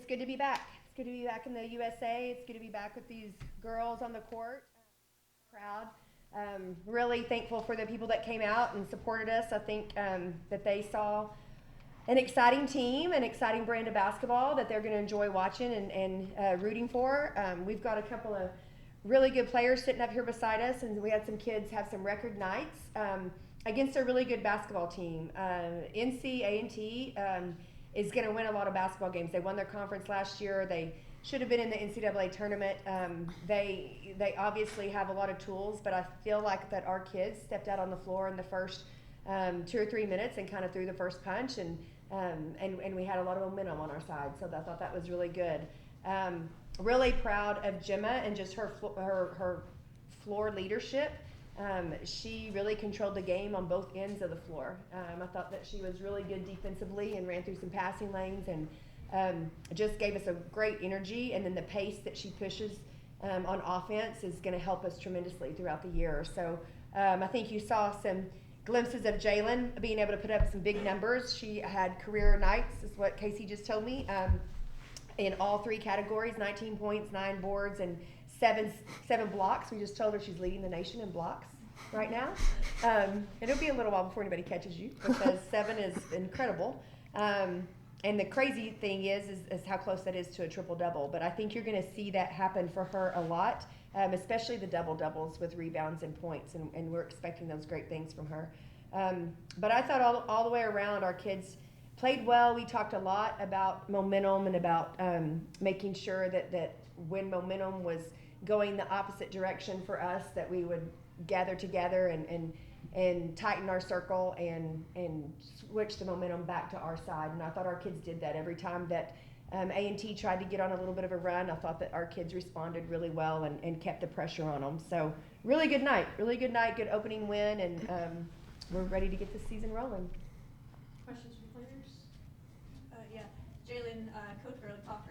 good to be back. It's good to be back in the USA. It's good to be back with these girls on the court. Proud. Really thankful for the people that came out and supported us. I think that they saw an exciting team, an exciting brand of basketball that they're going to enjoy watching and rooting for. We've got a couple of really good players sitting up here beside us, and we had some kids have some record nights against a really good basketball team. NC A&T is going to win a lot of basketball games. They won their conference last year. They should have been in the NCAA tournament. They obviously have a lot of tools, but I feel like that our kids stepped out on the floor in the first 2 or 3 minutes and kind of threw the first punch, and we had a lot of momentum on our side. So I thought that was really good. Really proud of Gemma and just her floor leadership. She really controlled the game on both ends of the floor. I thought that she was really good defensively and ran through some passing lanes and just gave us a great energy. And then the pace that she pushes on offense is going to help us tremendously throughout the year. So I think you saw some glimpses of Jalen being able to put up some big numbers. She had career nights, is what Casey just told me, in all 3 categories: 19 points, 9 boards, and seven blocks. We just told her she's leading the nation in blocks right now. It'll be a little while before anybody catches you, because 7 is incredible. And the crazy thing is how close that is to a triple-double. But I think you're going to see that happen for her a lot, especially the double-doubles with rebounds and points, and we're expecting those great things from her. But I thought all the way around our kids played well. We talked a lot about momentum and about making sure that when momentum was going the opposite direction for us, that we would gather together and tighten our circle and switch the momentum back to our side. And I thought our kids did that every time that A&T tried to get on a little bit of a run. I thought that our kids responded really well and kept the pressure on them. So really good night, good opening win, and we're ready to get this season rolling. Questions from players? Yeah, Jalen, Coach Early talked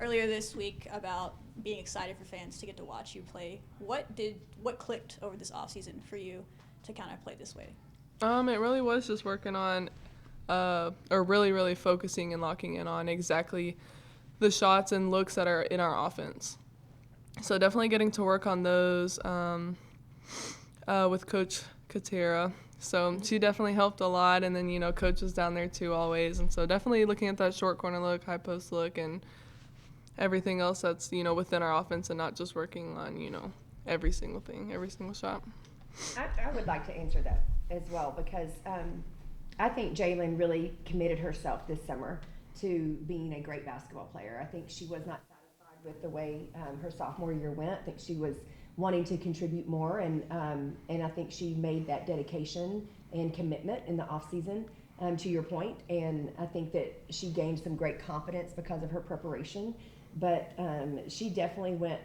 earlier this week about being excited for fans to get to watch you play. What clicked over this offseason for you to kind of play this way? It really was just working on, or really focusing and locking in on exactly the shots and looks that are in our offense. So definitely getting to work on those with Coach Katera. So she definitely helped a lot, and then, Coach was down there too always. And so definitely looking at that short corner look, high post look, and everything else that's, within our offense, and not just working on, every single thing, every single shot. I would like to answer that as well, because I think Jalen really committed herself this summer to being a great basketball player. I think she was not satisfied with the way her sophomore year went. I think she was wanting to contribute more, and I think she made that dedication and commitment in the off season, to your point. And I think that she gained some great confidence because of her preparation. But she definitely went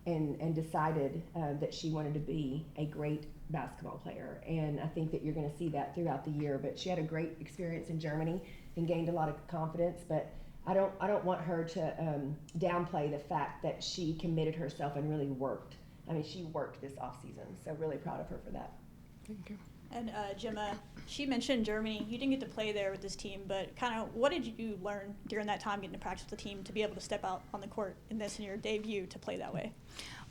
and decided that she wanted to be a great basketball player, and I think that you're going to see that throughout the year. But she had a great experience in Germany and gained a lot of confidence. But I don't want her to downplay the fact that she committed herself and really worked. I mean, she worked this off season, so really proud of her for that. Thank you. And Gemma, she mentioned Germany. You didn't get to play there with this team, but kind of what did you learn during that time getting to practice with the team to be able to step out on the court in your debut to play that way?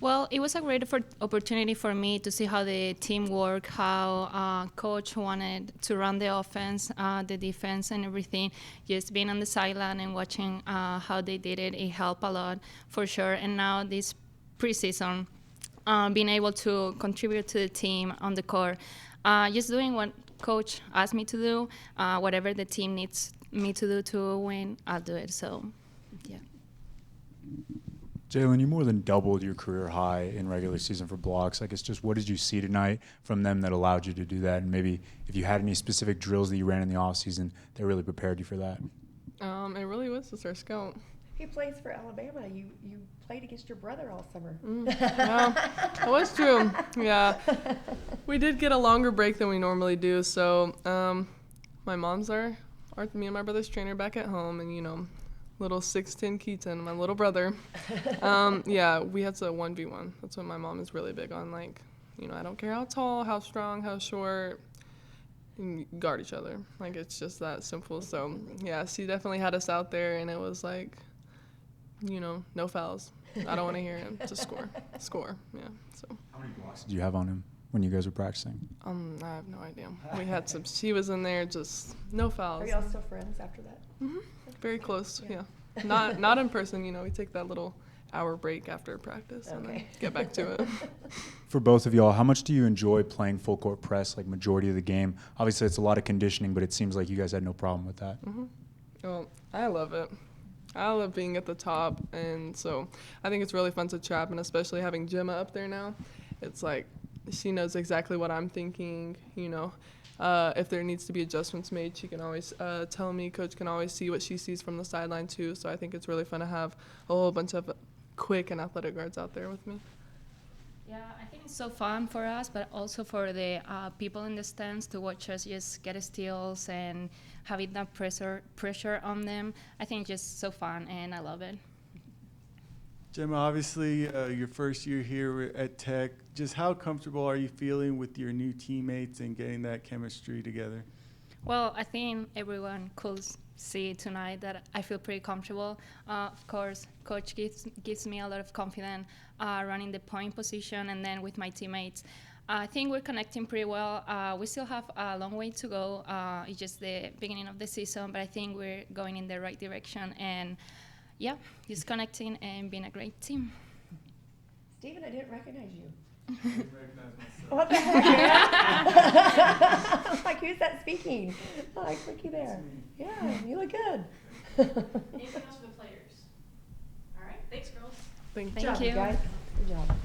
Well, it was a great opportunity for me to see how the team worked, how coach wanted to run the offense, the defense, and everything. Just being on the sideline and watching how they did it, it helped a lot for sure. And now this preseason, being able to contribute to the team on the court, just doing what coach asked me to do, whatever the team needs me to do to win, I'll do it. So, yeah. Jalen, you more than doubled your career high in regular season for blocks. I guess just what did you see tonight from them that allowed you to do that? And maybe if you had any specific drills that you ran in the offseason that really prepared you for that? It really was just our scout. He plays for Alabama. You played against your brother all summer. Yeah, that was true. Yeah. We did get a longer break than we normally do. So my mom's me and my brother's trainer back at home, and, little 6'10" Keaton, my little brother. Yeah, we had to 1v1. That's what my mom is really big on. Like, I don't care how tall, how strong, how short. and guard each other. Like, it's just that simple. So, yeah, she definitely had us out there, and it was like, no fouls. I don't want to hear him. Just score. Yeah. So. How many blocks did you have on him when you guys were practicing? I have no idea. We had some. She was in there, just no fouls. Are y'all still friends after that? Mm-hmm. Very close. Yeah. Not in person. We take that little hour break after practice and then get back to it. For both of y'all, how much do you enjoy playing full court press, like majority of the game? Obviously, it's a lot of conditioning, but it seems like you guys had no problem with that. Mm-hmm. Well, I love it. I love being at the top, and so I think it's really fun to trap, and especially having Gemma up there now. It's like she knows exactly what I'm thinking, If there needs to be adjustments made, she can always tell me. Coach can always see what she sees from the sideline, too. So I think it's really fun to have a whole bunch of quick and athletic guards out there with me. Yeah, I think it's so fun for us, but also for the people in the stands to watch us just get steals and having that pressure on them. I think it's just so fun, and I love it. Gemma, obviously your first year here at Tech, just how comfortable are you feeling with your new teammates and getting that chemistry together? Well, I think everyone could see tonight that I feel pretty comfortable. Of course, Coach gives me a lot of confidence running the point position, and then with my teammates. I think we're connecting pretty well. We still have a long way to go. It's just the beginning of the season, but I think we're going in the right direction. And yeah, just connecting and being a great team. Steven, I didn't recognize you. I didn't recognize myself. What the heck? I'm like, who's that speaking? I'm like, looky there. Yeah, you look good. Anything else for the players? All right. Thanks, girls. Thank Good you. job, you. guys. Good job.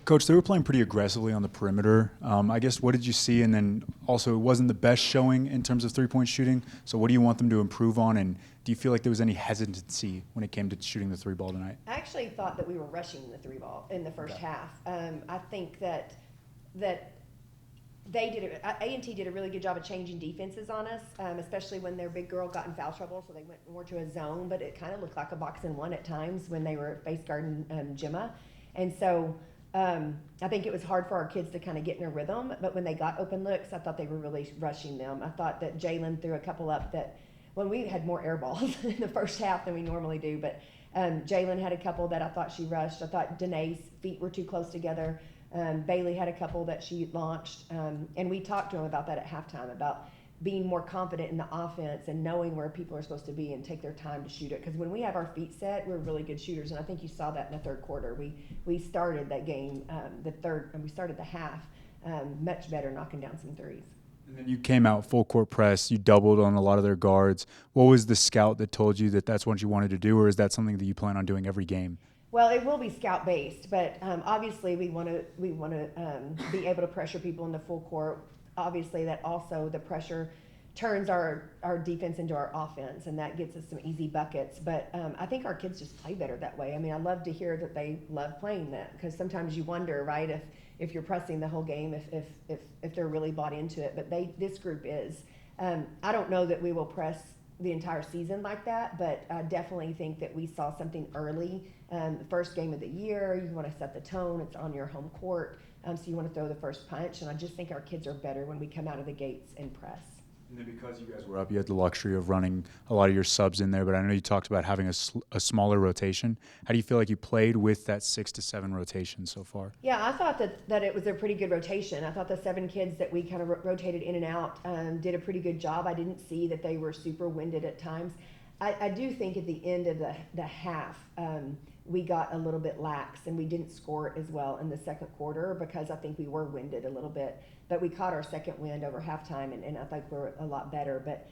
Coach, they were playing pretty aggressively on the perimeter. I guess, what did you see? And then also, it wasn't the best showing in terms of three-point shooting. So what do you want them to improve on? And do you feel like there was any hesitancy when it came to shooting the three ball tonight? I actually thought that we were rushing the three ball in the first half. I think that they did it. A&T did a really good job of changing defenses on us, especially when their big girl got in foul trouble, so they went more to a zone. But it kind of looked like a box and one at times when they were face guarding Gemma, and so. I think it was hard for our kids to kind of get in a rhythm, but when they got open looks, I thought they were really rushing them. I thought that Jalen threw a couple up that when we had more air balls in the first half than we normally do, but Jalen had a couple that I thought she rushed. I thought Danae's feet were too close together. Bailey had a couple that she launched, and we talked to him about that at halftime, about being more confident in the offense and knowing where people are supposed to be and take their time to shoot it. Because when we have our feet set, we're really good shooters, and I think you saw that in the third quarter. We started that game, we started the half much better, knocking down some threes. And then you came out full court press. You doubled on a lot of their guards. What was the scout that told you that that's what you wanted to do, or is that something that you plan on doing every game? Well, it will be scout based, but obviously we want to be able to pressure people in the full court. Obviously, that also the pressure turns our defense into our offense, and that gets us some easy buckets. But I think our kids just play better that way. I mean, I love to hear that they love playing that, because sometimes you wonder, right, if you're pressing the whole game, if they're really bought into it. But this group is. I don't know that we will press the entire season like that, but I definitely think that we saw something early. The first game of the year, you want to set the tone. It's on your home court. So you want to throw the first punch, and I just think our kids are better when we come out of the gates and press. And then because you guys were up, you had the luxury of running a lot of your subs in there, but I know you talked about having a smaller rotation. How do you feel like you played with that 6 to 7 rotation so far? Yeah, I thought that it was a pretty good rotation. I thought the 7 kids that we kind of rotated in and out did a pretty good job. I didn't see that they were super winded at times. I do think at the end of the half, we got a little bit lax, and we didn't score as well in the second quarter because I think we were winded a little bit. But we caught our second wind over halftime, and I think we're a lot better. But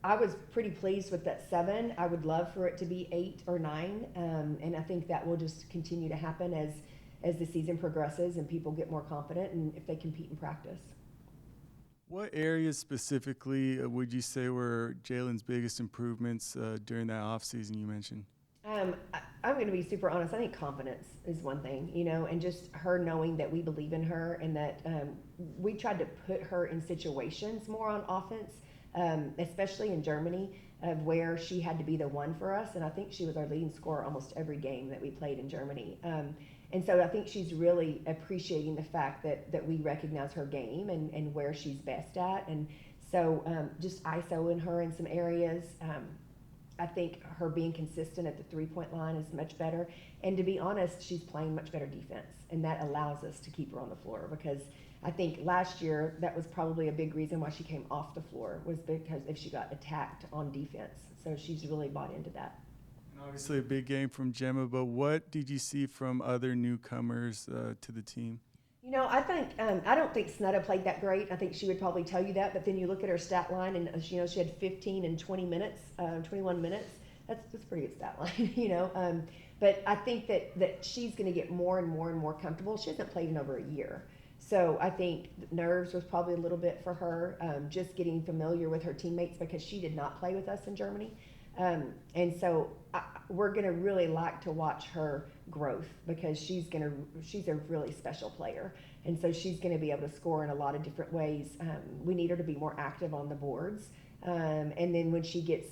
I was pretty pleased with that 7. I would love for it to be 8 or 9, and I think that will just continue to happen as the season progresses and people get more confident and if they compete in practice. What areas specifically would you say were Jalen's biggest improvements during that offseason you mentioned? I'm going to be super honest. I think confidence is one thing, and just her knowing that we believe in her, and that we tried to put her in situations more on offense, especially in Germany. of where she had to be the one for us, and I think she was our leading scorer almost every game that we played in Germany. And so I think she's really appreciating the fact that we recognize her game and where she's best at. And so just ISOing her in some areas. I think her being consistent at the three-point line is much better. And to be honest, she's playing much better defense. And that allows us to keep her on the floor, because I think last year that was probably a big reason why she came off the floor, was because if she got attacked on defense. So she's really bought into that. And obviously a big game from Gemma, but what did you see from other newcomers to the team? You know, I think I don't think Snutta played that great. I think she would probably tell you that. But then you look at her stat line, and she had 15 and 20 minutes, 21 minutes. That's a pretty good stat line, you know. But I think that she's going to get more and more and more comfortable. She hasn't played in over a year, so I think nerves was probably a little bit for her, just getting familiar with her teammates, because she did not play with us in Germany. And so we're going to really like to watch her growth, because she's a really special player. And so she's going to be able to score in a lot of different ways. We need her to be more active on the boards. And then when she gets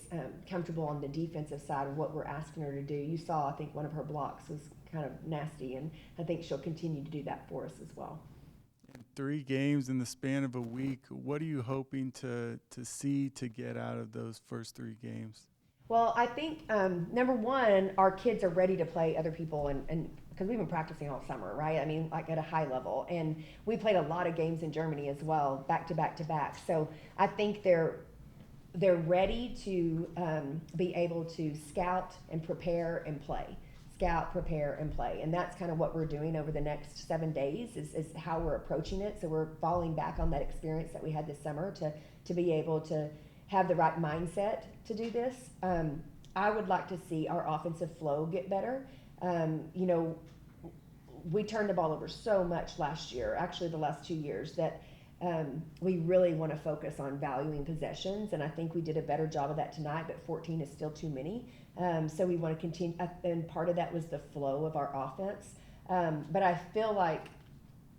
comfortable on the defensive side of what we're asking her to do, you saw, I think one of her blocks was kind of nasty, and I think she'll continue to do that for us as well. 3 games in the span of a week. What are you hoping to see to get out of those first 3 games? Well, I think number one, our kids are ready to play other people, and because we've been practicing all summer, right? I mean, like at a high level, and we played a lot of games in Germany as well, back to back to back. So I think they're ready to be able to scout and prepare and play. Scout, prepare, and play. And that's kind of what we're doing over the next 7 days, is how we're approaching it. So we're falling back on that experience that we had this summer to be able to have the right mindset to do this. I would like to see our offensive flow get better. You know, we turned the ball over so much last year, actually the last 2 years, that we really want to focus on valuing possessions, and I think we did a better job of that tonight, but 14 is still too many. So we want to continue, and part of that was the flow of our offense. But I feel like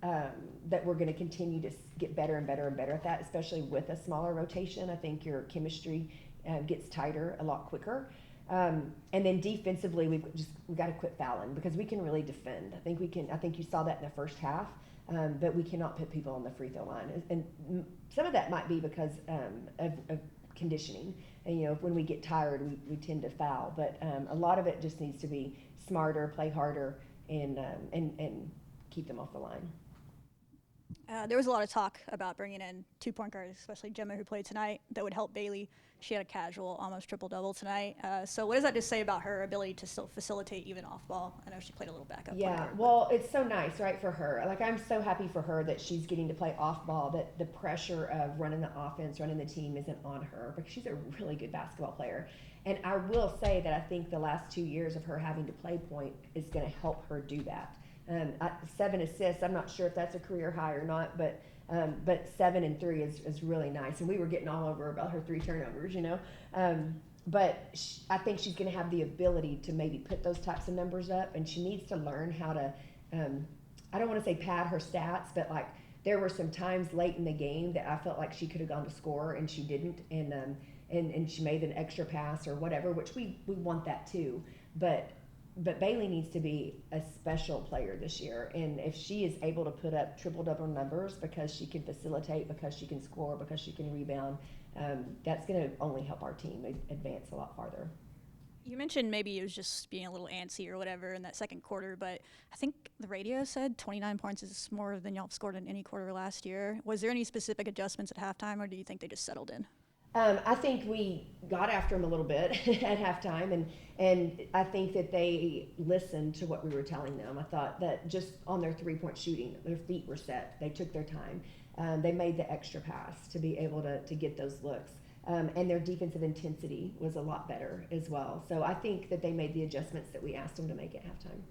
that we're going to continue to get better and better and better at that, especially with a smaller rotation. I think your chemistry gets tighter a lot quicker. And then defensively, we've got to quit fouling, because we can really defend. I think you saw that in the first half. But we cannot put people on the free throw line, and some of that might be because of conditioning. And you know, when we get tired, we tend to foul. But a lot of it just needs to be smarter, play harder, and keep them off the line. There was a lot of talk about bringing in 2 point guards, especially Gemma, who played tonight, that would help Bailey. She had a casual, almost triple-double tonight. So what does that just say about her ability to still facilitate even off ball? I know she played a little backup. Yeah, well, it's so nice, right, for her. Like, I'm so happy for her that she's getting to play off ball, that the pressure of running the offense, running the team isn't on her, because she's a really good basketball player. And I will say that I think the last 2 years of her having to play point is going to help her do that. 7 assists, I'm not sure if that's a career high or not, but 7 and 3 is really nice. And we were getting all over about her 3 turnovers, you know. But I think she's going to have the ability to maybe put those types of numbers up, and she needs to learn how to, I don't want to say pad her stats, but like there were some times late in the game that I felt like she could have gone to score and she didn't, and she made an extra pass or whatever, which we want that too. But Bailey needs to be a special player this year, and if she is able to put up triple-double numbers because she can facilitate, because she can score, because she can rebound, that's going to only help our team advance a lot farther. You mentioned maybe it was just being a little antsy or whatever in that second quarter, but I think the radio said 29 points is more than y'all have scored in any quarter last year. Was there any specific adjustments at halftime, or do you think they just settled in? I think we got after them a little bit at halftime, and I think that they listened to what we were telling them. I thought that just on their three-point shooting, their feet were set. They took their time. They made the extra pass to be able to get those looks. And their defensive intensity was a lot better as well. So I think that they made the adjustments that we asked them to make at halftime.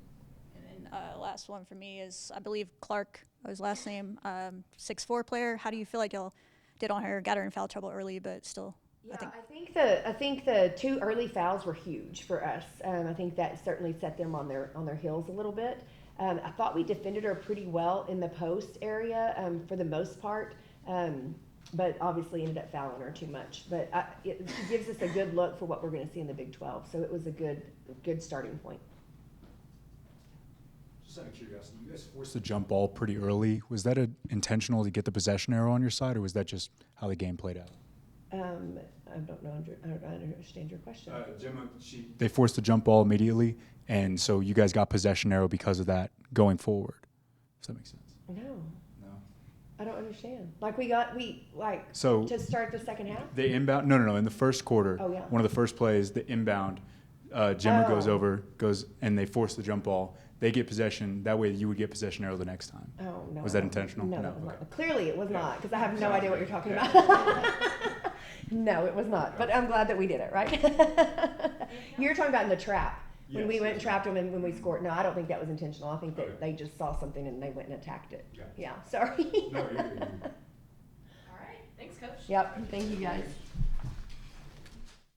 And then last one for me is, I believe Clark, his last name, 6'4" player. How do you feel like y'all did on her? Got her in foul trouble early, but still. Yeah, I think the 2 early fouls were huge for us. I think that certainly set them on their heels a little bit. I thought we defended her pretty well in the post area for the most part. but obviously ended up fouling her too much. But it gives us a good look for what we're going to see in the Big 12. So it was a good starting point. Just out of curiosity, you guys forced the jump ball pretty early. Was that intentional to get the possession arrow on your side, or was that just how the game played out? I don't know. I don't understand your question. Gemma, they forced the jump ball immediately, and so you guys got possession arrow because of that going forward. Does that make sense? No, No. I don't understand. Like So to start the second half. the inbound. No. In the first quarter, Oh, yeah. one of the first plays, the inbound, Gemma Oh. goes, and they force the jump ball. They get possession. That way, you would get possession arrow the next time. Oh no. Was that intentional? No, No, that was okay. not. Clearly, it was Yeah. not because I have no Sounds idea what like you're talking it. about. No, it was not. But I'm glad that we did it, right? You're talking about in the trap when we Yes, went and yes. trapped them and when we scored. No, I don't think that was intentional. I think that Okay. they just saw something and they went and attacked it. Yeah. Yeah. Sorry. No, you're good. All right. Thanks, Coach. Yep. Thank you guys.